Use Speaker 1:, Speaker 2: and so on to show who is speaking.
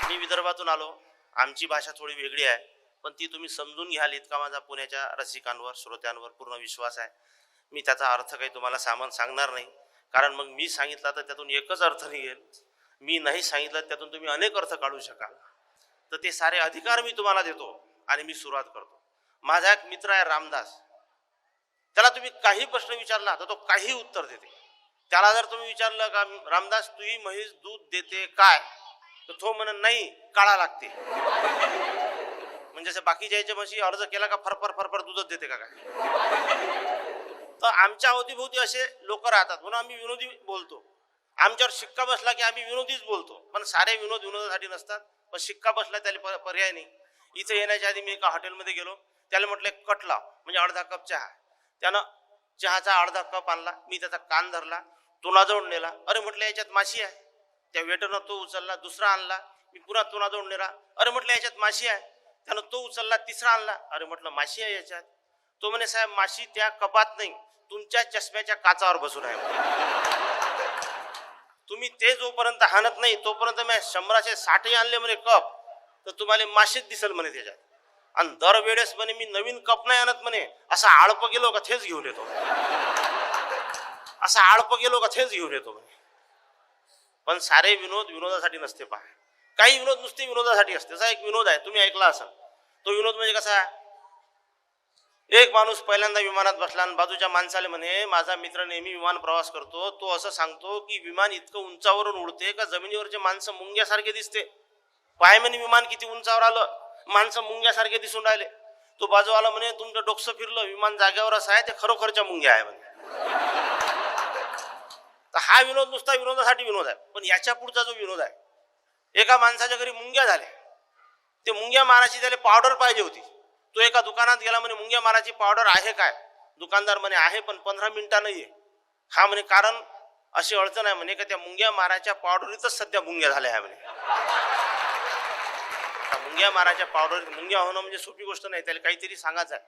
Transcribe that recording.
Speaker 1: मी विदर्भातून आलो. आमची भाषा थोडी वेगळी आहे, पण ती तुम्ही समजून घ्याल इतका माझा पुण्याच्या रसिकांवर श्रोत्यांवर पूर्ण विश्वास आहे. मी त्याचा अर्थ काही तुम्हाला सांगणार नाही, कारण मग मी सांगितला तर त्यातून एकच अर्थ निघेल. मी नाही सांगितलं त्यातून तुम्ही अनेक अर्थ काढू शकाल. तर ते सारे अधिकार मी तुम्हाला देतो आणि मी सुरुवात करतो. माझा एक मित्र आहे रामदास. त्याला तुम्ही काही प्रश्न विचारला तर तो काही उत्तर देते. त्याला जर तुम्ही विचारलं का रामदास तुही म्हैस दूध देते काय, तर तो म्हणत नाही काळा लागते. म्हणजे बाकीच्या याच्या म्हशी अर्ज केला का फरफर फरफर दूधच देते का काय. तर आमच्या अवतीभोवती असे लोक राहतात म्हणून आम्ही विनोदी बोलतो. आमच्यावर शिक्का बसला की आम्ही विनोदीच बोलतो, पण सारे विनोदासाठी नसतात. पण शिक्का बसला त्याला पर्याय नाही. इथे येण्याच्या आधी मी एका हॉटेलमध्ये गेलो. त्याला म्हटलं कट लाव, म्हणजे अर्धा कप चहा. त्यानं चहाचा अर्धा कप आणला. मी त्याचा कान धरला, तोंडाजवळ नेला. अरे म्हटलं याच्यात माशी आहे. त्या वेटरनं तो उचलला. दुसरा आणला. मी पुन्हा तोंडाजवळ नेला. अरे म्हटलं याच्यात माशी आहे. त्यानं तो उचलला. तिसरा आणला. अरे म्हटलं माशी आहे याच्यात. तो म्हणे साहेब माशी त्या कपात नाही, तुमच्या चष्म्याच्या काचावर बसून आहे. तुम्ही ते जोपर्यंत हाणत नाही तोपर्यंत मी 100-60 आणले म्हणे कप, तर तुम्हाला माशीच दिसेल म्हणे त्याच्यात. आणि दरवेळेस म्हणे मी नवीन कप नाही आणत म्हणे, असा आळप गेलो का थेच घेऊन येतो. असा आळप गेलो का थेच घेऊन येतो म्हणे. पण सारे विनोद विनोदासाठी नसते. पहा, काही विनोद नुसते विनोदासाठी असते. असा एक विनोद आहे, तुम्ही ऐकला असाल. तो विनोद म्हणजे कसा, एक माणूस पहिल्यांदा विमानात बसला आणि बाजूच्या माणसाला म्हणे माझा मित्र नेहमी विमान प्रवास करतो, तो असं सांगतो की विमान इतकं उंचावरून उडते का जमिनीवरचे माणसं मुंग्यासारखे दिसते. पाय म्हणे विमान किती उंचावर आलं, माणसं मुंग्यासारखे दिसून राहिले. तो बाजूवाला म्हणे तुमचं डोकं फिरलं, विमान जागेवरच आहे, ते खरोखरच्या मुंग्या आहे म्हणे. तर हा विनोद नुसता विनोदासाठी विनोद आहे. पण याच्या पुढचा जो विनोद आहे, एका माणसाच्या घरी मुंग्या झाल्या. ते मुंग्या मारायची त्याला पावडर पाहिजे होती. तो एका दुकानात गेला. म्हणे मुंग्या मारायची पावडर आहे काय. दुकानदार म्हणे आहे, पण 15 मिनिटांनी ये. हा म्हणे कारण अशी अडचण आहे म्हणे का त्या मुंग्या मारायच्या पावडरीतच सध्या मुंग्या झाल्या आहे म्हणे. मुंग्या मारायच्या पावडर मुंग्या होणं म्हणजे सोपी गोष्ट नाही, त्याला काहीतरी सांगायचं आहे.